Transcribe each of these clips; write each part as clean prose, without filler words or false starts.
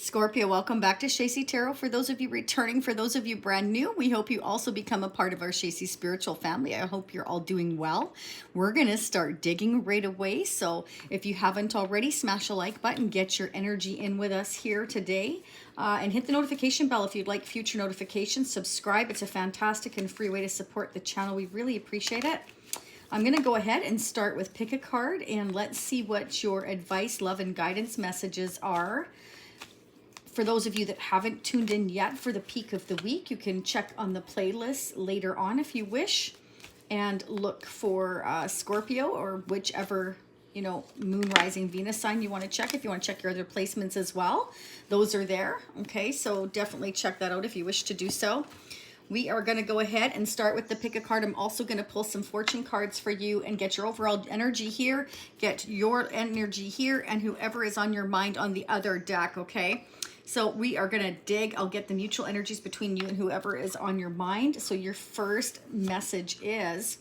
Scorpio, welcome back to Shacy Tarot. For those of you returning, for those of you brand new, we hope you also become a part of our Shacy spiritual family. I hope you're all doing well. We're going to start digging right away. So if you haven't already, smash a like button, get your energy in with us here today, and hit the notification bell if you'd like future notifications. Subscribe. It's a fantastic and free way to support the channel. We really appreciate it. I'm going to go ahead and start with pick a card, and let's see what your advice, love, and guidance messages are. For those of you that haven't tuned in yet for the peak of the week, you can check on the playlist later on if you wish, and look for Scorpio or whichever, Moon, Rising, Venus sign you want to check. If you want to check your other placements as well, those are there. Okay, so definitely check that out if you wish to do so. We are going to go ahead and start with the pick a card. I'm also going to pull some fortune cards for you and get your overall energy here, get your energy here, and whoever is on your mind on the other deck, okay? So we are going to dig. I'll get the mutual energies between you and whoever is on your mind. So your first message is,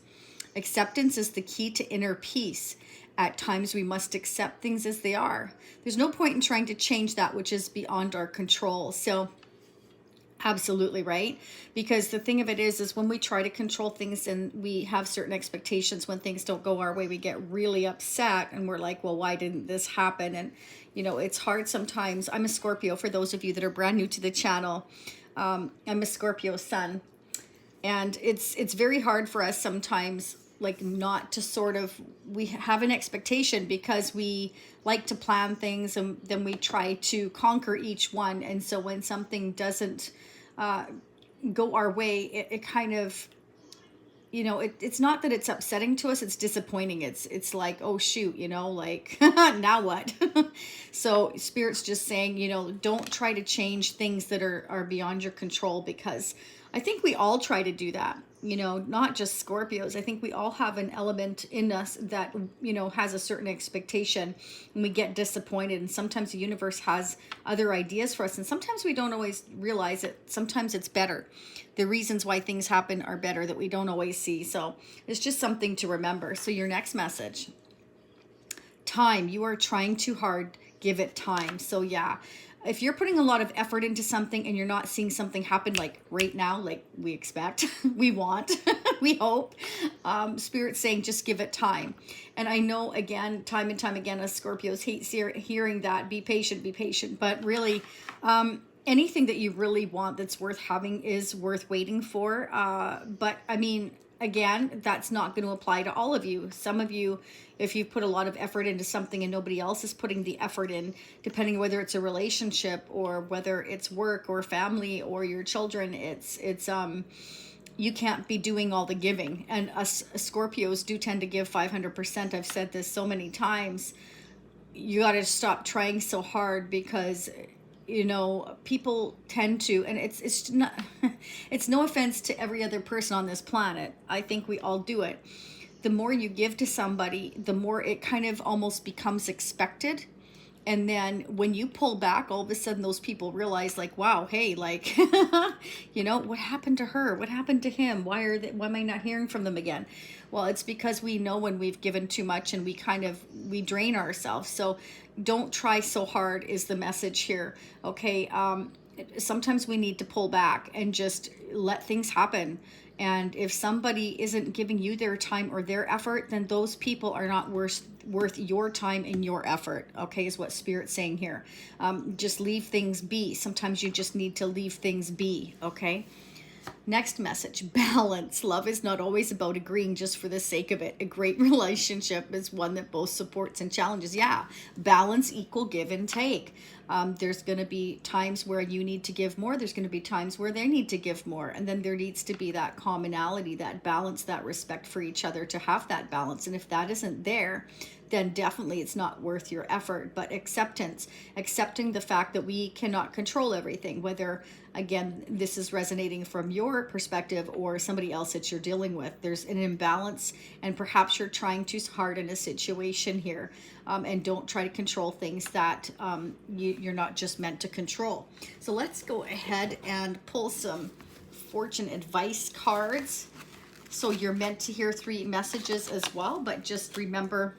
acceptance is the key to inner peace. At times we must accept things as they are. There's no point in trying to change that which is beyond our control. So absolutely right. Because the thing of it is when we try to control things and we have certain expectations, when things don't go our way, we get really upset and we're like, well, why didn't this happen? And, it's hard sometimes. I'm a Scorpio, for those of you that are brand new to the channel. I'm a Scorpio Sun. And it's very hard for us sometimes, like, not to sort of, we have an expectation because we like to plan things and then we try to conquer each one. And so when something doesn't go our way, it kind of, it's not that it's upsetting to us, it's disappointing. It's like, oh shoot, like now what? So Spirit's just saying, don't try to change things that are beyond your control, because I think we all try to do that, not just Scorpios. I think we all have an element in us that, has a certain expectation, and we get disappointed. And sometimes the universe has other ideas for us. And sometimes we don't always realize it. Sometimes it's better. The reasons why things happen are better that we don't always see. So it's just something to remember. So your next message, time. You are trying too hard. Give it time. So yeah. If you're putting a lot of effort into something and you're not seeing something happen like right now, like we expect, we want, we hope, Spirit's saying just give it time. And I know, again, time and time again, us Scorpios hate hearing that, be patient, but really, anything that you really want that's worth having is worth waiting for. But I mean, again, that's not going to apply to all of you. Some of you, if you put a lot of effort into something and nobody else is putting the effort in, depending whether it's a relationship or whether it's work or family or your children, it's you can't be doing all the giving. And us Scorpios do tend to give 500%. I've said this so many times. You got to stop trying so hard, because people tend to, and it's not, it's no offense to every other person on this planet. I think we all do it. The more you give to somebody, the more it kind of almost becomes expected. And then when you pull back, all of a sudden those people realize, like, wow, hey, like, what happened to her? What happened to him? Why am I not hearing from them again? Well, it's because we know when we've given too much and we drain ourselves. So don't try so hard is the message here. Okay. Sometimes we need to pull back and just let things happen. And if somebody isn't giving you their time or their effort, then those people are not worth your time and your effort, okay, is what Spirit's saying here. Just leave things be. Sometimes you just need to leave things be, okay? Next message, balance. Love is not always about agreeing just for the sake of it. A great relationship is one that both supports and challenges. Yeah, balance equal give and take. There's going to be times where you need to give more. There's going to be times where they need to give more. And then there needs to be that commonality, that balance, that respect for each other to have that balance. And if that isn't there, then definitely it's not worth your effort. But acceptance, accepting the fact that we cannot control everything, whether, again, this is resonating from your perspective or somebody else that you're dealing with. There's an imbalance, and perhaps you're trying too hard in a situation here. And don't try to control things that you're not just meant to control. So let's go ahead and pull some fortune advice cards. So you're meant to hear 3 messages as well, but just remember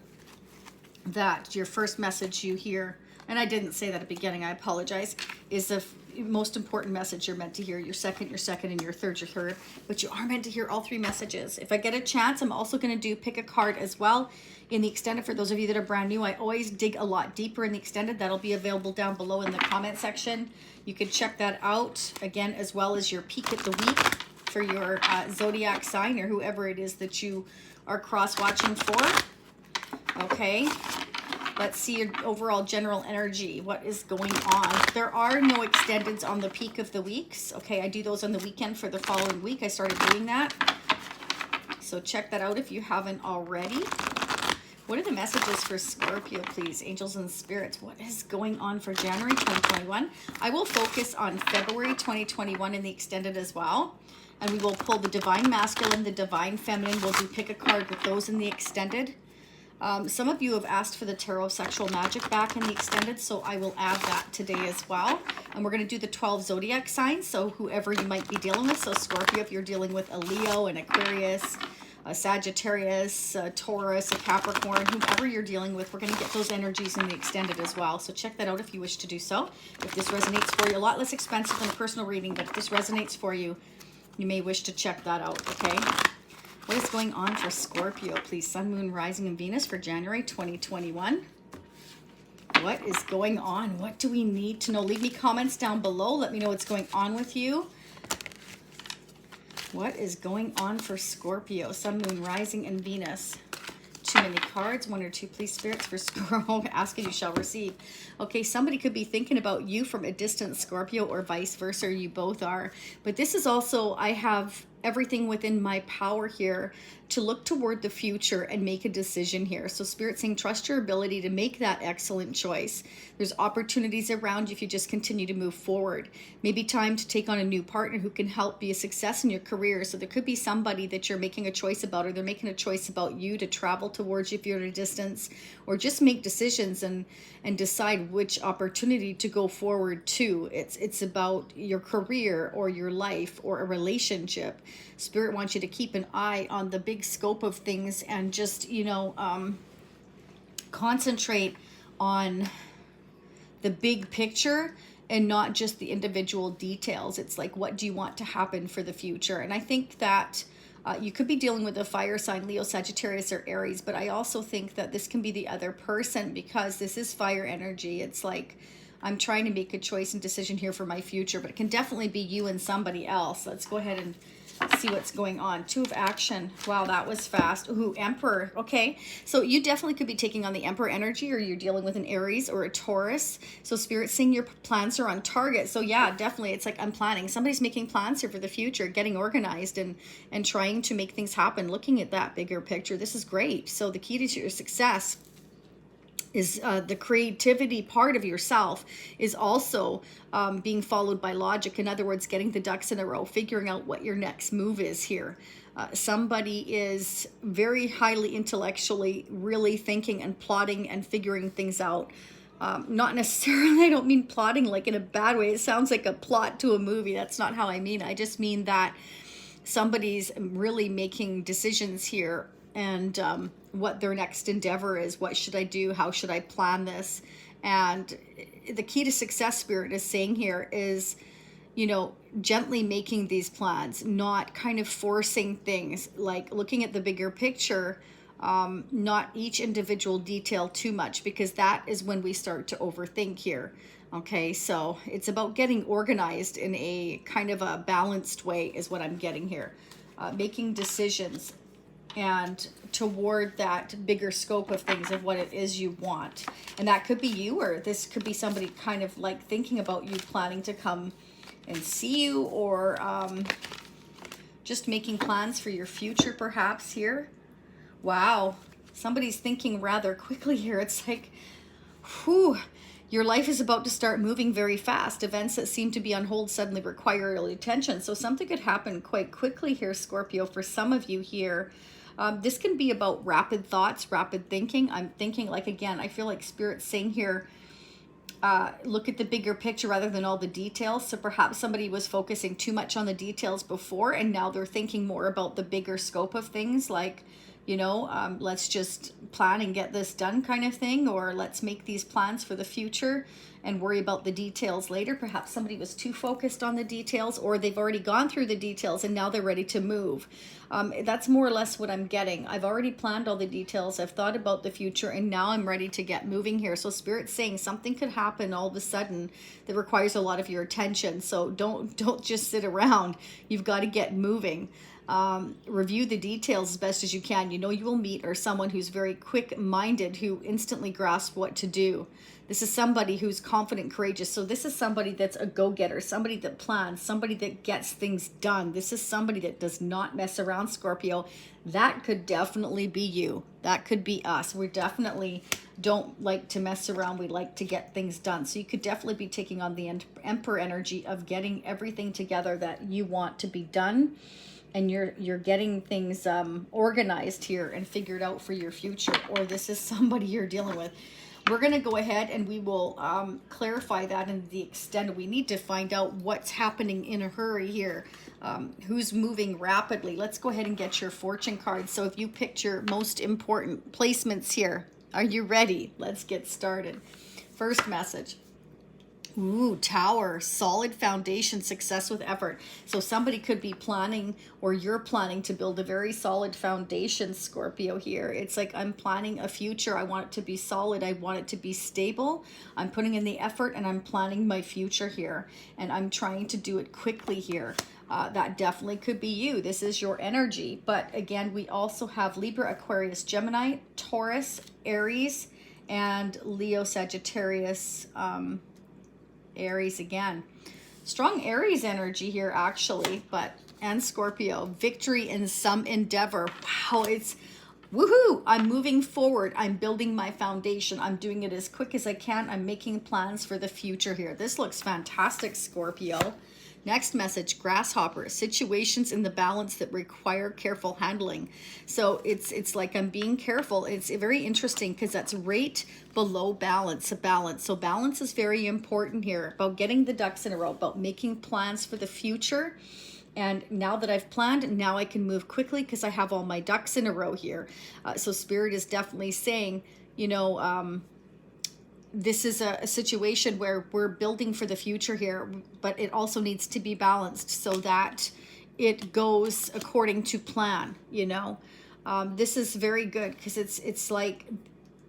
that your first message you hear and I didn't say that at the beginning, I apologize, is the most important message you're meant to hear. Your second, and your third, your third, but you are meant to hear all three messages. If I get a chance, I'm also going to do pick a card as well in the extended. For those of you that are brand new, I always dig a lot deeper in the extended. That'll be available down below in the comment section. You can check that out again, as well as your peek at the week for your zodiac sign or whoever it is that you are cross-watching for. Okay. Let's see your overall general energy. What is going on? There are no extendeds on the peak of the weeks. Okay, I do those on the weekend for the following week. I started doing that. So check that out if you haven't already. What are the messages for Scorpio, please? Angels and spirits. What is going on for January 2021? I will focus on February 2021 in the extended as well. And we will pull the divine masculine, the divine feminine. We'll do pick a card with those in the extended. Some of you have asked for the tarot sexual magic back in the extended, so I will add that today as well. And we're going to do the 12 zodiac signs, so whoever you might be dealing with. So Scorpio, if you're dealing with a Leo, an Aquarius, a Sagittarius, a Taurus, a Capricorn, whoever you're dealing with, we're going to get those energies in the extended as well. So check that out if you wish to do so. If this resonates for you, a lot less expensive than a personal reading, but if this resonates for you, you may wish to check that out, okay? What is going on for Scorpio, please? Sun, Moon, Rising, and Venus for January 2021. What is going on? What do we need to know? Leave me comments down below. Let me know what's going on with you. What is going on for Scorpio? Sun, Moon, Rising, and Venus. Too many cards. One or two, please, spirits, for Scorpio. Ask and you shall receive. Okay, somebody could be thinking about you from a distance, Scorpio, or vice versa. You both are. But this is also, I have everything within my power here to look toward the future and make a decision here. So Spirit saying, trust your ability to make that excellent choice. There's opportunities around you if you just continue to move forward. Maybe time to take on a new partner who can help be a success in your career. So there could be somebody that you're making a choice about, or they're making a choice about you to travel towards you if you're at a distance, or just make decisions and decide which opportunity to go forward to. It's about your career or your life or a relationship. Spirit wants you to keep an eye on the big scope of things and just, concentrate on the big picture and not just the individual details. It's like, what do you want to happen for the future? And I think that you could be dealing with a fire sign, Leo, Sagittarius, or Aries, but I also think that this can be the other person because this is fire energy. It's like, I'm trying to make a choice and decision here for my future, but it can definitely be you and somebody else. Let's go ahead and see what's going on. Two of action. Wow, that was fast. Ooh, Emperor. Okay, so you definitely could be taking on the Emperor energy, or you're dealing with an Aries or a Taurus. So Spirit's saying your plans are on target. So yeah, definitely, it's like I'm planning. Somebody's making plans here for the future, getting organized and trying to make things happen, looking at that bigger picture. This is great. So the key to your success is the creativity part of yourself is also being followed by logic. In other words, getting the ducks in a row, figuring out what your next move is here. Somebody is very highly intellectually really thinking and plotting and figuring things out. Not necessarily, I don't mean plotting like in a bad way. It sounds like a plot to a movie. That's not how I mean. I just mean that somebody's really making decisions here and what their next endeavor is. What should I do? How should I plan this? And the key to success, Spirit is saying here is, gently making these plans, not kind of forcing things, like looking at the bigger picture, not each individual detail too much, because that is when we start to overthink here. Okay, so it's about getting organized in a kind of a balanced way is what I'm getting here. Making decisions and toward that bigger scope of things of what it is you want. And that could be you, or this could be somebody kind of like thinking about you, planning to come and see you, or just making plans for your future perhaps here. Wow, somebody's thinking rather quickly here. It's like, whew, your life is about to start moving very fast. Events that seem to be on hold suddenly require your attention. So something could happen quite quickly here, Scorpio, for some of you here. This can be about rapid thoughts, rapid thinking. I'm thinking, like, again, I feel like Spirit's saying here, look at the bigger picture rather than all the details. So perhaps somebody was focusing too much on the details before, and now they're thinking more about the bigger scope of things, like you know, let's just plan and get this done kind of thing, or let's make these plans for the future and worry about the details later. Perhaps somebody was too focused on the details, or they've already gone through the details and now they're ready to move. That's more or less what I'm getting. I've already planned all the details. I've thought about the future, and now I'm ready to get moving here. So Spirit's saying something could happen all of a sudden that requires a lot of your attention. So don't just sit around. You've got to get moving. Review the details as best as you can. You know, you will meet or someone who's very quick-minded, who instantly grasps what to do. This is somebody who's confident, courageous. So this is somebody that's a go-getter, somebody that plans, somebody that gets things done. This is somebody that does not mess around, Scorpio. That could definitely be you. That could be us. We definitely don't like to mess around. We like to get things done. So you could definitely be taking on the Emperor energy of getting everything together that you want to be done. And you're getting things organized here and figured out for your future. Or this is somebody you're dealing with. We're going to go ahead and we will clarify that in the extent. We need to find out what's happening in a hurry here. Who's moving rapidly. Let's go ahead and get your fortune card. So if you picked your most important placements here, are you ready? Let's get started. First message. Ooh, Tower, solid foundation, success with effort. So somebody could be planning, or you're planning to build a very solid foundation, Scorpio, here. It's like, I'm planning a future. I want it to be solid. I want it to be stable. I'm putting in the effort and I'm planning my future here. And I'm trying to do it quickly here. That definitely could be you. This is your energy. But again, we also have Libra, Aquarius, Gemini, Taurus, Aries, and Leo, Sagittarius, Aries again. Strong Aries energy here, actually, and Scorpio. Victory in some endeavor. Wow, it's woohoo. I'm moving forward. I'm building my foundation. I'm doing it as quick as I can. I'm making plans for the future here. This looks fantastic, Scorpio. Next message, grasshopper, situations in the balance that require careful handling. So it's like I'm being careful. It's very interesting because that's right below balance, a balance. So balance is very important here, about getting the ducks in a row, about making plans for the future. And now that I've planned, now I can move quickly because I have all my ducks in a row here. So Spirit is definitely saying, you know, this is a situation where we're building for the future here, but it also needs to be balanced so that it goes according to plan, you know. This is very good because it's like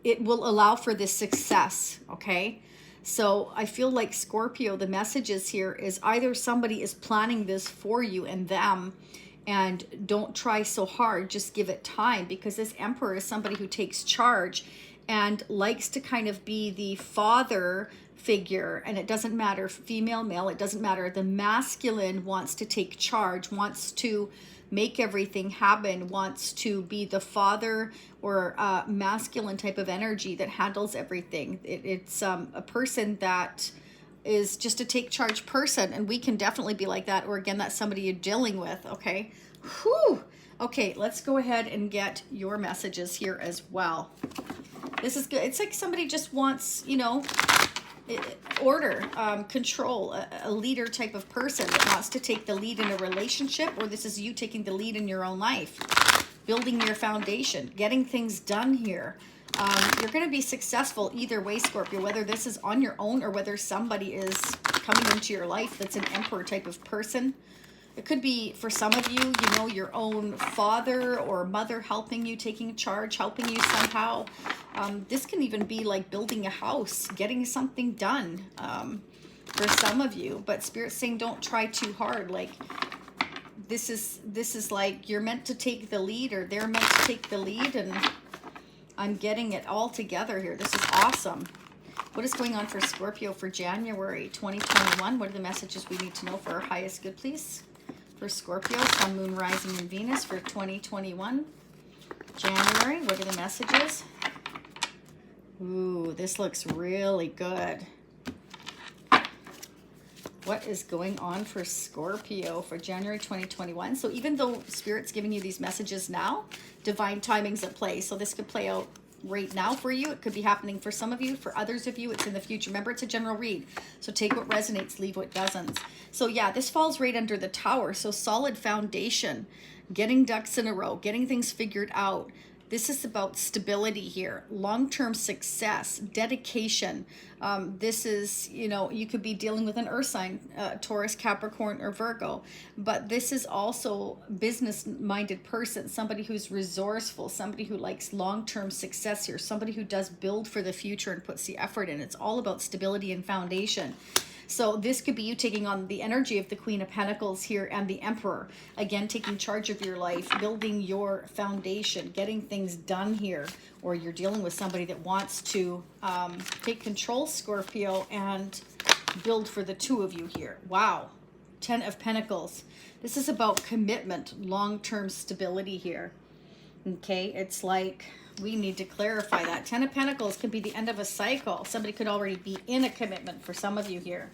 it will allow for this success, okay? So I feel like, Scorpio, the messages here is either somebody is planning this for you and them, and don't try so hard, just give it time, because this Emperor is somebody who takes charge and likes to kind of be the father figure. And it doesn't matter, female, male, it doesn't matter. The masculine wants to take charge, wants to make everything happen, wants to be the father or masculine type of energy that handles everything. It's a person that is just a take charge person, and we can definitely be like that. Or again, that's somebody you're dealing with, okay? Whew. Okay, let's go ahead and get your messages here as well. This is good. It's like somebody just wants, you know, order, control, a leader type of person that wants to take the lead in a relationship, or this is you taking the lead in your own life, building your foundation, getting things done here. You're going to be successful either way, Scorpio, whether this is on your own or whether somebody is coming into your life that's an Emperor type of person. It could be, for some of you, you know, your own father or mother helping you, taking charge, helping you somehow. This can even be like building a house, getting something done for some of you. But Spirit's saying don't try too hard. Like, this is like you're meant to take the lead, or they're meant to take the lead, and I'm getting it all together here. This is awesome. What is going on for Scorpio for January 2021? What are the messages we need to know for our highest good, please? For Scorpio, Sun, Moon, Rising, and Venus for 2021. January, what are the messages? Ooh, this looks really good. What is going on for Scorpio for January 2021? So even though Spirit's giving you these messages now, divine timing's at play. So this could play out right now for you. It could be happening for some of you. For others of you, it's in the future. Remember, it's a general read. So take what resonates, leave what doesn't. So yeah, this falls right under the Tower. So solid foundation, getting ducks in a row, getting things figured out. This is about stability here, long-term success, dedication. This is, you know, you could be dealing with an earth sign, Taurus, Capricorn, or Virgo. But this is also business-minded person, somebody who's resourceful, somebody who likes long-term success here, somebody who does build for the future and puts the effort in. It's all about stability and foundation. So this could be you taking on the energy of the Queen of Pentacles here and the Emperor. Again, taking charge of your life, building your foundation, getting things done here. Or you're dealing with somebody that wants to take control, Scorpio, and build for the two of you here. Wow. 10 of Pentacles. This is about commitment, long-term stability here. Okay, it's like we need to clarify that. 10 of Pentacles can be the end of a cycle. Somebody could already be in a commitment for some of you here.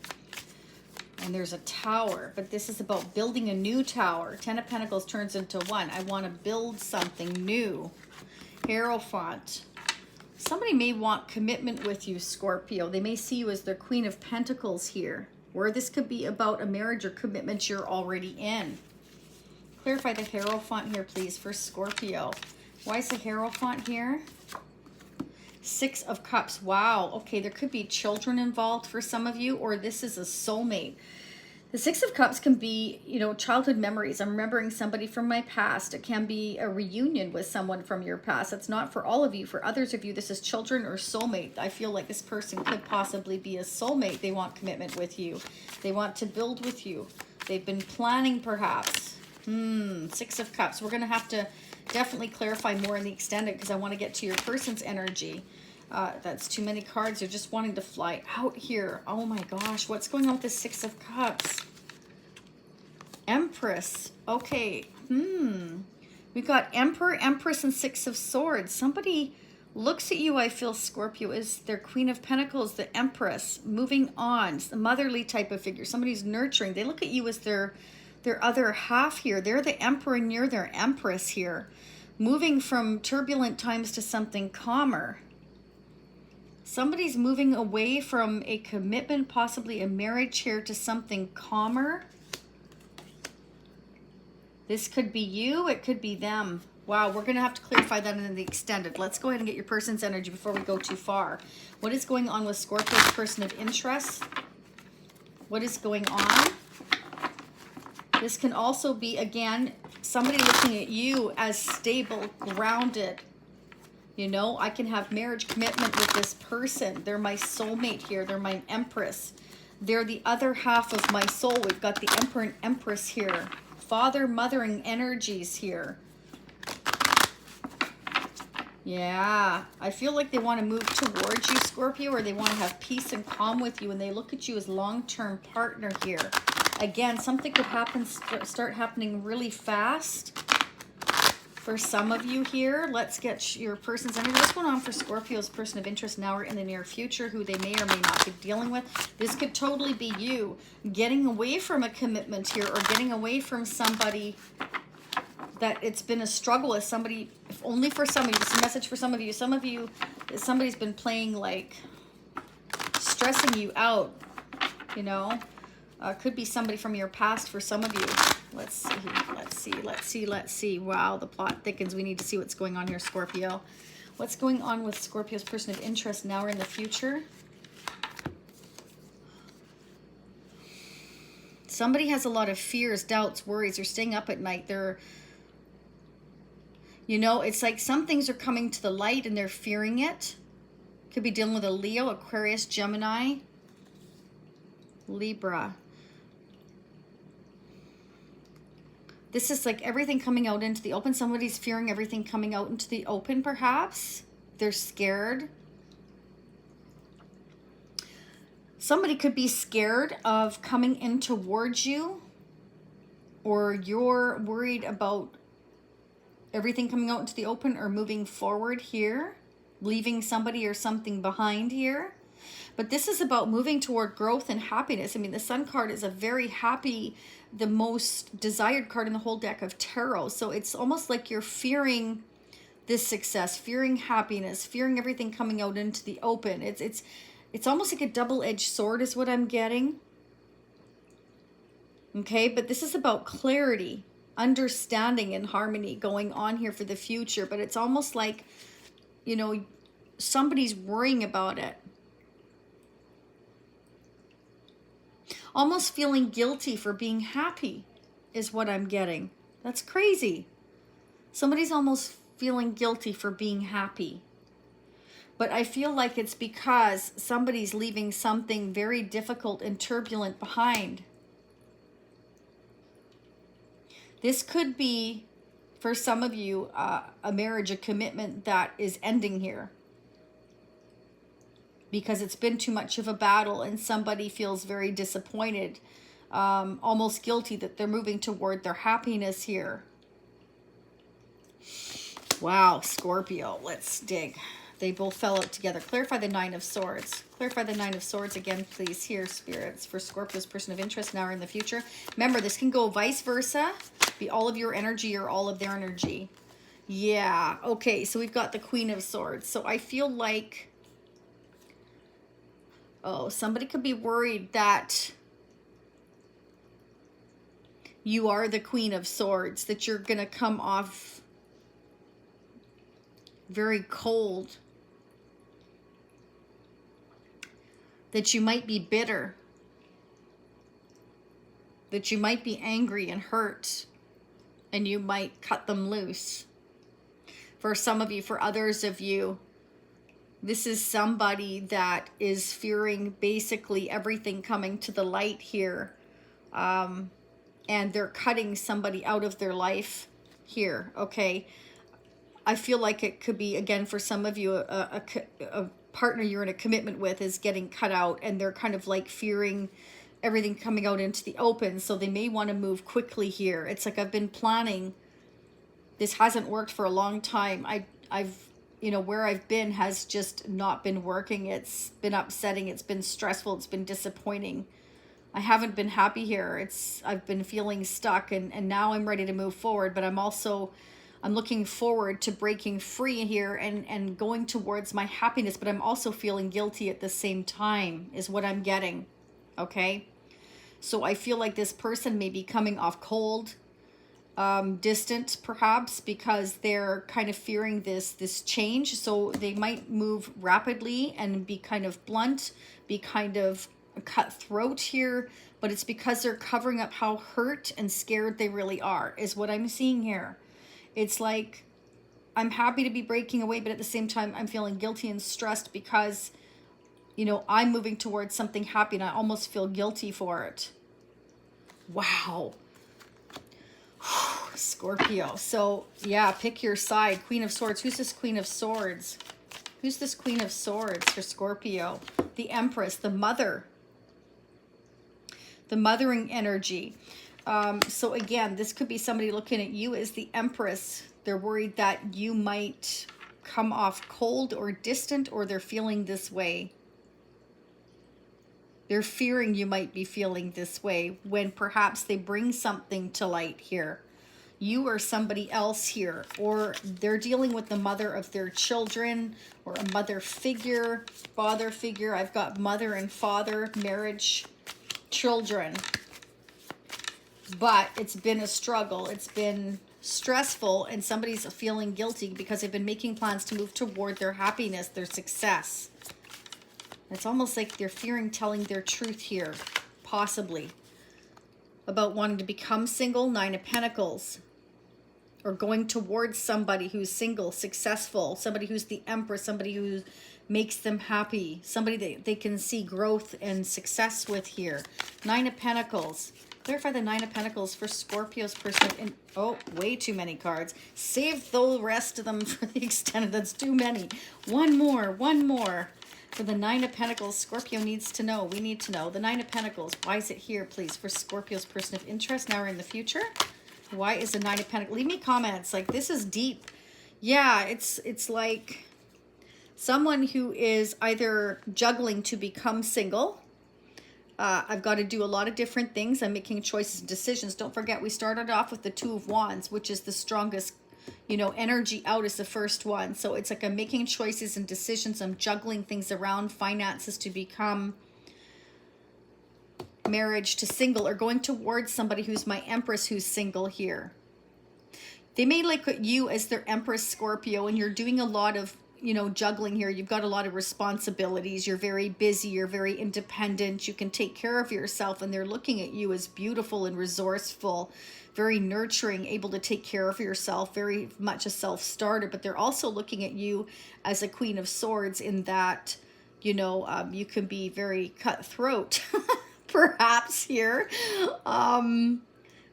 And there's a Tower, but this is about building a new tower. 10 of Pentacles turns into 1. I want to build something new. Hierophant. Somebody may want commitment with you, Scorpio. They may see you as their Queen of Pentacles here. Or this could be about a marriage or commitment you're already in. Clarify the Hierophant here, please, for Scorpio. Why is the Hierophant here? 6 of Cups. Wow. Okay, there could be children involved for some of you, or this is a soulmate. The 6 of Cups can be, you know, childhood memories. I'm remembering somebody from my past. It can be a reunion with someone from your past. It's not for all of you. For others of you, this is children or soulmate. I feel like this person could possibly be a soulmate. They want commitment with you. They want to build with you. They've been planning perhaps. 6 of Cups. We're going to have to definitely clarify more in the extended because I want to get to your person's energy. That's too many cards. You're just wanting to fly out here. Oh my gosh, what's going on with the 6 of Cups? Empress. Okay. We've got Emperor, Empress, and 6 of Swords. Somebody looks at you, I feel, Scorpio, is their Queen of Pentacles, the Empress. Moving on. It's the motherly type of figure. Somebody's nurturing. They look at you as their other half here. They're the Emperor and you're their Empress here. Moving from turbulent times to something calmer. Somebody's moving away from a commitment, possibly a marriage here, to something calmer. This could be you. It could be them. Wow, we're going to have to clarify that in the extended. Let's go ahead and get your person's energy before we go too far. What is going on with Scorpio's person of interest? What is going on? This can also be, again, somebody looking at you as stable, grounded. You know, I can have marriage commitment with this person. They're my soulmate here. They're my Empress. They're the other half of my soul. We've got the Emperor and Empress here. Father, mothering energies here. Yeah, I feel like they want to move towards you, Scorpio, or they want to have peace and calm with you, and they look at you as long-term partner here. Again, something could happen, start happening really fast for some of you here. Let's get your person's energy. What's going on for Scorpio's person of interest now or in the near future, who they may or may not be dealing with? This could totally be you getting away from a commitment here, or getting away from somebody that it's been a struggle with. Somebody, if only for some of you, this is a message for some of you. Some of you, somebody's been playing, like, stressing you out, you know. Could be somebody from your past for some of you. Let's see, let's see, let's see, let's see. Wow, the plot thickens. We need to see what's going on here, Scorpio. What's going on with Scorpio's person of interest now or in the future? Somebody has a lot of fears, doubts, worries. They're staying up at night. They're, you know, it's like some things are coming to the light and they're fearing it. Could be dealing with a Leo, Aquarius, Gemini, Libra. This is like everything coming out into the open. Somebody's fearing everything coming out into the open, perhaps. They're scared. Somebody could be scared of coming in towards you, or you're worried about everything coming out into the open or moving forward here, leaving somebody or something behind here. But this is about moving toward growth and happiness. I mean, the Sun card is a very happy, the most desired card in the whole deck of tarot. So it's almost like you're fearing this success, fearing happiness, fearing everything coming out into the open. It's almost like a double-edged sword is what I'm getting. Okay, but this is about clarity, understanding, and harmony going on here for the future. But it's almost like, you know, somebody's worrying about it. Almost feeling guilty for being happy is what I'm getting. That's crazy. Somebody's almost feeling guilty for being happy. But I feel like it's because somebody's leaving something very difficult and turbulent behind. This could be, for some of you, a marriage, a commitment that is ending here. Because it's been too much of a battle and somebody feels very disappointed, almost guilty that they're moving toward their happiness here. Wow, Scorpio, let's dig. They both fell out together. Clarify the Nine of Swords. Clarify the Nine of Swords again, please, here, spirits, for Scorpio's person of interest now or in the future. Remember, this can go vice versa. Be all of your energy or all of their energy. Yeah, okay, so we've got the Queen of Swords. So I feel like, oh, somebody could be worried that you are the Queen of Swords, that you're going to come off very cold, that you might be bitter, that you might be angry and hurt, and you might cut them loose. For some of you, for others of you, this is somebody that is fearing basically everything coming to the light here. And they're cutting somebody out of their life here, okay? I feel like it could be, again, for some of you, a partner you're in a commitment with is getting cut out, and they're kind of like fearing everything coming out into the open, so they may want to move quickly here. It's like, I've been planning. This hasn't worked for a long time. I've you know, where I've been has just not been working. It's been upsetting. It's been stressful. It's been disappointing. I haven't been happy here. I've been feeling stuck, and now I'm ready to move forward, but I'm looking forward to breaking free here and going towards my happiness, but I'm also feeling guilty at the same time is what I'm getting, okay? So I feel like this person may be coming off cold, distant perhaps, because they're kind of fearing this change. So they might move rapidly and be kind of blunt, be kind of cutthroat here, but it's because they're covering up how hurt and scared they really are, is what I'm seeing here. It's like, I'm happy to be breaking away, but at the same time, I'm feeling guilty and stressed because, you know, I'm moving towards something happy and I almost feel guilty for it. Wow. Scorpio. So, yeah, pick your side. Queen of Swords. Who's this Queen of Swords? Who's this Queen of Swords for Scorpio? The Empress, the mother. The mothering energy. So again, this could be somebody looking at you as the Empress. They're worried that you might come off cold or distant, or they're feeling this way. They're fearing you might be feeling this way when perhaps they bring something to light here. You or somebody else here, or they're dealing with the mother of their children, or a mother figure, father figure. I've got mother and father, marriage, children. But it's been a struggle. It's been stressful, and somebody's feeling guilty because they've been making plans to move toward their happiness, their success. It's almost like they're fearing telling their truth here, possibly, about wanting to become single, Nine of Pentacles, or going towards somebody who's single, successful, somebody who's the Empress, somebody who makes them happy, somebody that they can see growth and success with here. Nine of Pentacles. Clarify the Nine of Pentacles for Scorpio's person. Oh, way too many cards. Save the rest of them for the extended. That's too many. One more. For the Nine of Pentacles, Scorpio needs to know. We need to know. The Nine of Pentacles. Why is it here, please, for Scorpio's person of interest now or in the future? Why is the Nine of Pentacles? Leave me comments. Like, this is deep. Yeah, it's like someone who is either juggling to become single. I've got to do a lot of different things. I'm making choices and decisions. Don't forget, we started off with the Two of Wands, which is the strongest you know, energy out is the first one. So it's like I'm making choices and decisions. I'm juggling things around, finances to become marriage to single, or going towards somebody who's my Empress who's single here. They may look at you as their Empress, Scorpio, and you're doing a lot of, you know, juggling here. You've got a lot of responsibilities. You're very busy. You're very independent. You can take care of yourself, and they're looking at you as beautiful and resourceful, very nurturing, able to take care of yourself, very much a self-starter. But they're also looking at you as a Queen of Swords in that, you know, you can be very cutthroat, perhaps here.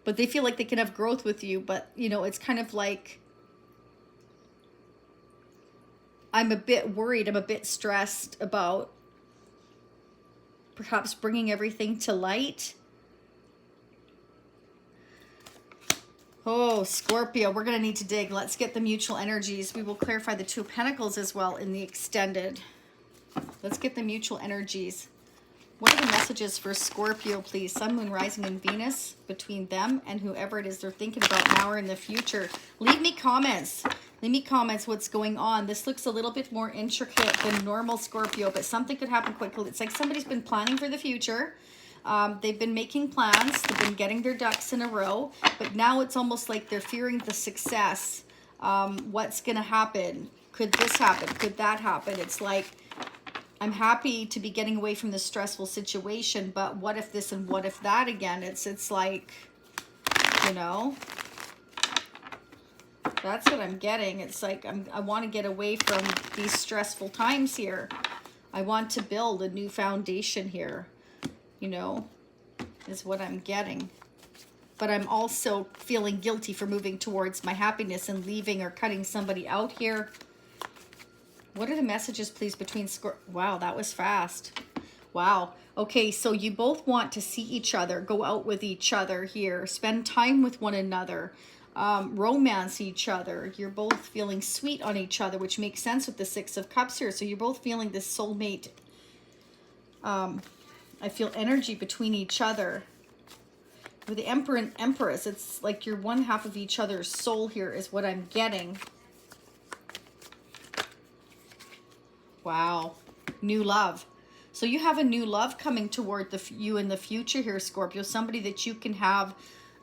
But they feel like they can have growth with you. But, you know, it's kind of like, I'm a bit worried, I'm a bit stressed about perhaps bringing everything to light. Oh, Scorpio, we're going to need to dig. Let's get the mutual energies. We will clarify the Two of Pentacles as well in the extended. Let's get the mutual energies. What are the messages for Scorpio, please? Sun, Moon, Rising, and Venus, between them and whoever it is they're thinking about now or in the future. Leave me comments. Leave me comments what's going on. This looks a little bit more intricate than normal, Scorpio, but something could happen quickly. It's like somebody's been planning for the future. They've been making plans. They've been getting their ducks in a row. But now it's almost like they're fearing the success. What's going to happen? Could this happen? Could that happen? It's like, I'm happy to be getting away from this stressful situation, but what if this and what if that again? It's like, you know, that's what I'm getting. It's like I want to get away from these stressful times here. I want to build a new foundation here, you know, is what I'm getting. But I'm also feeling guilty for moving towards my happiness and leaving or cutting somebody out here. What are the messages, please, between Wow, that was fast. Wow. Okay, so you both want to see each other, go out with each other here, spend time with one another, romance each other. You're both feeling sweet on each other, which makes sense with the Six of Cups here. So you're both feeling this soulmate. I feel energy between each other. With the Emperor and Empress, it's like you're one half of each other's soul here is what I'm getting. Wow. New love. So you have a new love coming toward you in the future here, Scorpio. Somebody that you can have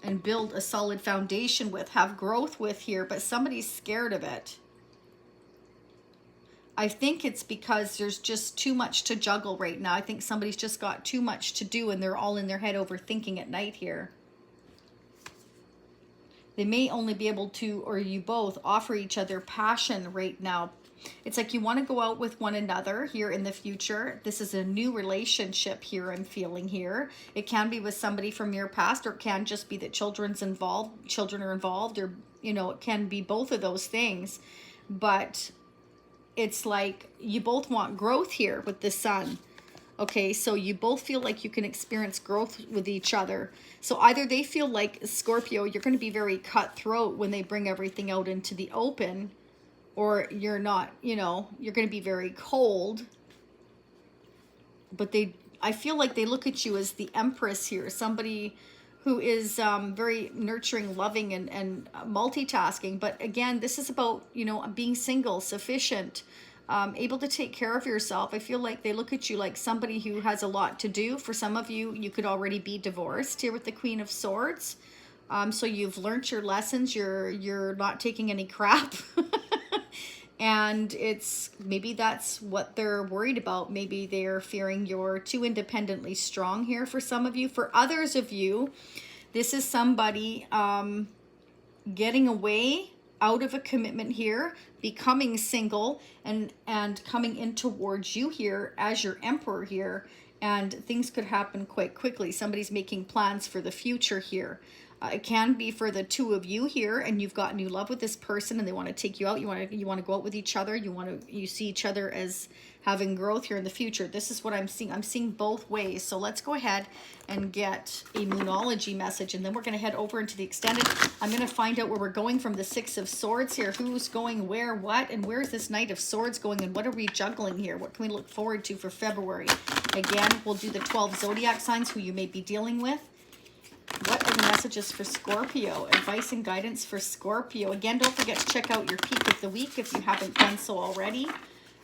and build a solid foundation with, have growth with here, but somebody's scared of it. I think it's because there's just too much to juggle right now. I think somebody's just got too much to do and they're all in their head overthinking at night here. They may only be able to, or you both, offer each other passion right now. It's like you want to go out with one another here in the future. This is a new relationship here I'm feeling here. It can be with somebody from your past, or it can just be that children are involved, or, you know, it can be both of those things. But it's like you both want growth here with the Sun. Okay, so you both feel like you can experience growth with each other. So either they feel like, Scorpio, you're going to be very cutthroat when they bring everything out into the open, or you're not, you know, you're going to be very cold. But I feel like they look at you as the Empress here, somebody who is very nurturing, loving, and multitasking. But again, this is about, you know, being single, sufficient, able to take care of yourself. I feel like they look at you like somebody who has a lot to do. For some of you, you could already be divorced here with the Queen of Swords. So you've learned your lessons. You're not taking any crap. And it's maybe that's what they're worried about. Maybe they're fearing you're too independently strong here for some of you. For others of you, this is somebody getting away out of a commitment here, becoming single, and coming in towards you here as your Emperor here. And things could happen quite quickly. Somebody's making plans for the future here. It can be for the two of you here, and you've got new love with this person, and they want to take you out. You want to go out with each other. You see each other as having growth here in the future. This is what I'm seeing. I'm seeing both ways. So let's go ahead and get a Moonology message, and then we're going to head over into the extended. I'm going to find out where we're going from the Six of Swords here. Who's going where, what, and where's this Knight of Swords going, and what are we juggling here? What can we look forward to for February? Again, we'll do the 12 zodiac signs who you may be dealing with. What are the messages for Scorpio? Advice and guidance for Scorpio. Again, don't forget to check out your peak of the week if you haven't done so already.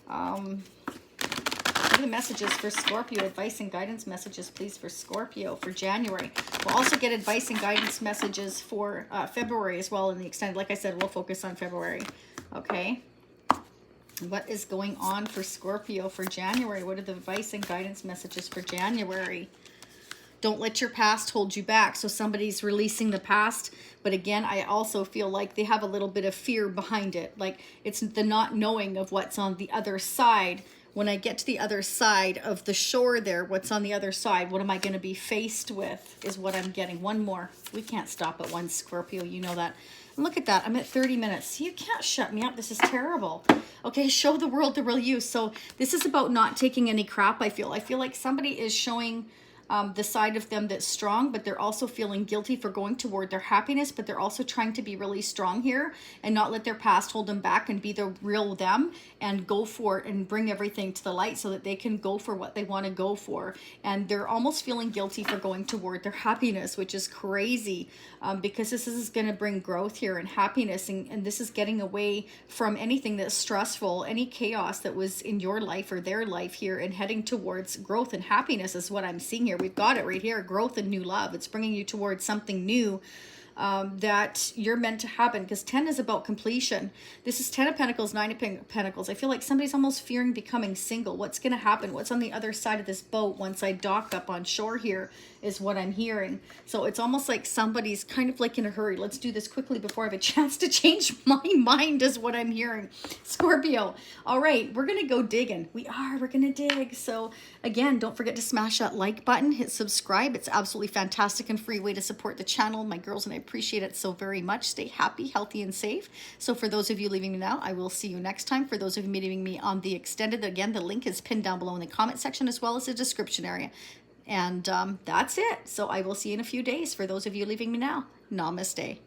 What are the messages for Scorpio? Advice and guidance messages, please, for Scorpio for January. We'll also get advice and guidance messages for February as well in the extended. Like I said, we'll focus on February. Okay. What is going on for Scorpio for January? What are the advice and guidance messages for January? Don't let your past hold you back. So somebody's releasing the past. But again, I also feel like they have a little bit of fear behind it. Like it's the not knowing of what's on the other side. When I get to the other side of the shore there, what's on the other side? What am I going to be faced with is what I'm getting. One more. We can't stop at one, Scorpio. You know that. And look at that. I'm at 30 minutes. You can't shut me up. This is terrible. Okay, show the world the real you. So this is about not taking any crap, I feel. I feel like somebody is showing the side of them that's strong, but they're also feeling guilty for going toward their happiness, but they're also trying to be really strong here and not let their past hold them back and be the real them and go for it and bring everything to the light so that they can go for what they want to go for. And they're almost feeling guilty for going toward their happiness, which is crazy because this is going to bring growth here and happiness. And this is getting away from anything that's stressful, any chaos that was in your life or their life here, and heading towards growth and happiness is what I'm seeing here. We've got it right here, growth and new love. It's bringing you towards something new that you're meant to happen, because 10 is about completion. This is 10 of Pentacles, 9 of Pentacles. I feel like somebody's almost fearing becoming single. What's going to happen? What's on the other side of this boat once I dock up on shore here is what I'm hearing. So it's almost like somebody's kind of like in a hurry. Let's do this quickly before I have a chance to change my mind is what I'm hearing. Scorpio. All right, we're going to go digging. We're going to dig. So again, don't forget to smash that like button, hit subscribe. It's absolutely fantastic and free way to support the channel. My girls and I appreciate it so very much. Stay happy, healthy, and safe. So for those of you leaving me now, I will see you next time. For those of you meeting me on the extended, again, the link is pinned down below in the comment section as well as the description area. And that's it. So I will see you in a few days. For those of you leaving me now, namaste.